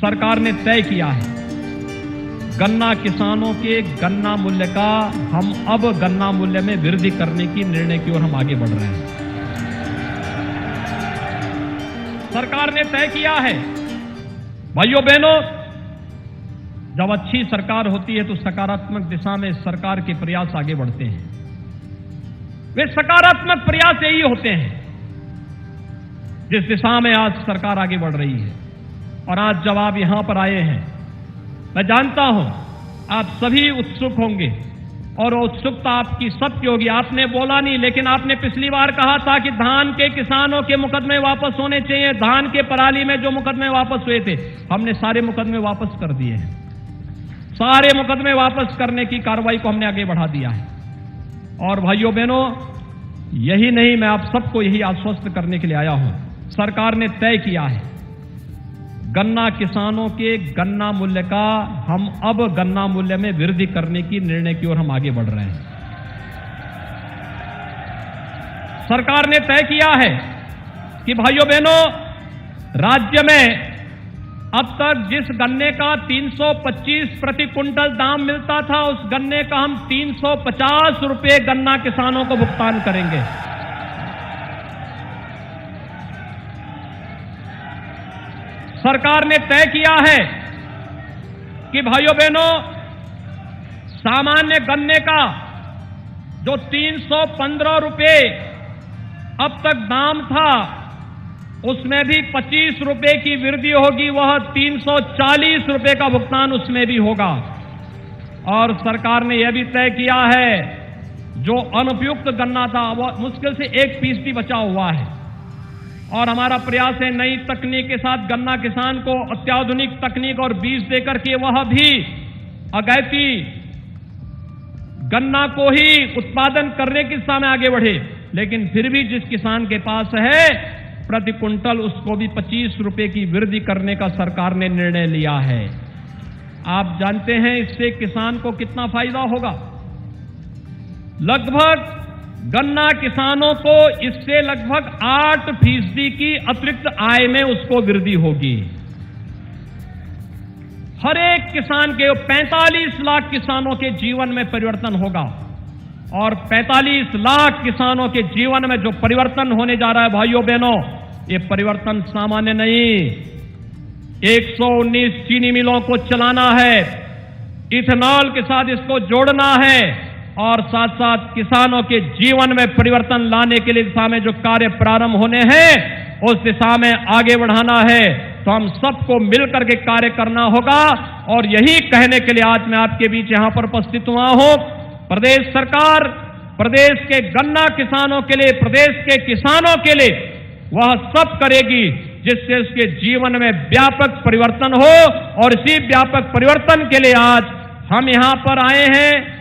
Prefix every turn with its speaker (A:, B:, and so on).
A: सरकार ने तय किया है गन्ना किसानों के गन्ना मूल्य का हम अब गन्ना मूल्य में वृद्धि करने की निर्णय की ओर हम आगे बढ़ रहे हैं। सरकार ने तय किया है, भाइयों बहनों, जब अच्छी सरकार होती है तो सकारात्मक दिशा में सरकार के प्रयास आगे बढ़ते हैं। वे सकारात्मक प्रयास यही होते हैं जिस दिशा में आज सरकार आगे बढ़ रही है। और आज जब आप यहां पर आए हैं, मैं जानता हूं आप सभी उत्सुक होंगे और उत्सुकता आपकी सत्य होगी। आपने बोला नहीं, लेकिन आपने पिछली बार कहा था कि धान के किसानों के मुकदमे वापस होने चाहिए। धान के पराली में जो मुकदमे वापस हुए थे, हमने सारे मुकदमे वापस कर दिए हैं। सारे मुकदमे वापस करने की कार्रवाई को हमने आगे बढ़ा दिया है। और भाइयों बहनों, यही नहीं, मैं आप सबको यही आश्वस्त करने के लिए आया हूं, सरकार ने तय किया है गन्ना किसानों के गन्ना मूल्य का हम अब गन्ना मूल्य में वृद्धि करने की निर्णय की ओर हम आगे बढ़ रहे हैं। सरकार ने तय किया है कि भाइयों बहनों, राज्य में अब तक जिस गन्ने का 325 प्रति कुंटल दाम मिलता था, उस गन्ने का हम 350 रुपए गन्ना किसानों को भुगतान करेंगे। सरकार ने तय किया है कि भाइयों बहनों, सामान्य गन्ने का जो 315 रुपए अब तक दाम था, उसमें भी 25 रुपए की वृद्धि होगी, वह 340 रुपए का भुगतान उसमें भी होगा। और सरकार ने यह भी तय किया है, जो अनुपयुक्त गन्ना था वह मुश्किल से 1% बचा हुआ है। और हमारा प्रयास है नई तकनीक के साथ गन्ना किसान को अत्याधुनिक तकनीक और बीज देकर के वह भी अगैती गन्ना को ही उत्पादन करने की दिशा में आगे बढ़े। लेकिन फिर भी जिस किसान के पास है, प्रति कुंटल उसको भी 25 रुपए की वृद्धि करने का सरकार ने निर्णय लिया है। आप जानते हैं इससे किसान को कितना फायदा होगा। लगभग गन्ना किसानों को इससे लगभग 8% की अतिरिक्त आय में उसको वृद्धि होगी। हर एक किसान के 45 लाख किसानों के जीवन में परिवर्तन होगा। और 45 लाख किसानों के जीवन में जो परिवर्तन होने जा रहा है भाइयों बहनों, ये परिवर्तन सामान्य नहीं। 119 चीनी मिलों को चलाना है, इथेनॉल के साथ इसको जोड़ना है और साथ साथ किसानों के जीवन में परिवर्तन लाने के लिए दिशा में जो कार्य प्रारंभ होने हैं, उस दिशा में आगे बढ़ाना है। तो हम सबको मिलकर के कार्य करना होगा। और यही कहने के लिए आज मैं आपके बीच यहां पर उपस्थित हुआ हूं। प्रदेश सरकार प्रदेश के गन्ना किसानों के लिए, प्रदेश के किसानों के लिए वह सब करेगी जिससे उसके जीवन में व्यापक परिवर्तन हो। और इसी व्यापक परिवर्तन के लिए आज हम यहां पर आए हैं।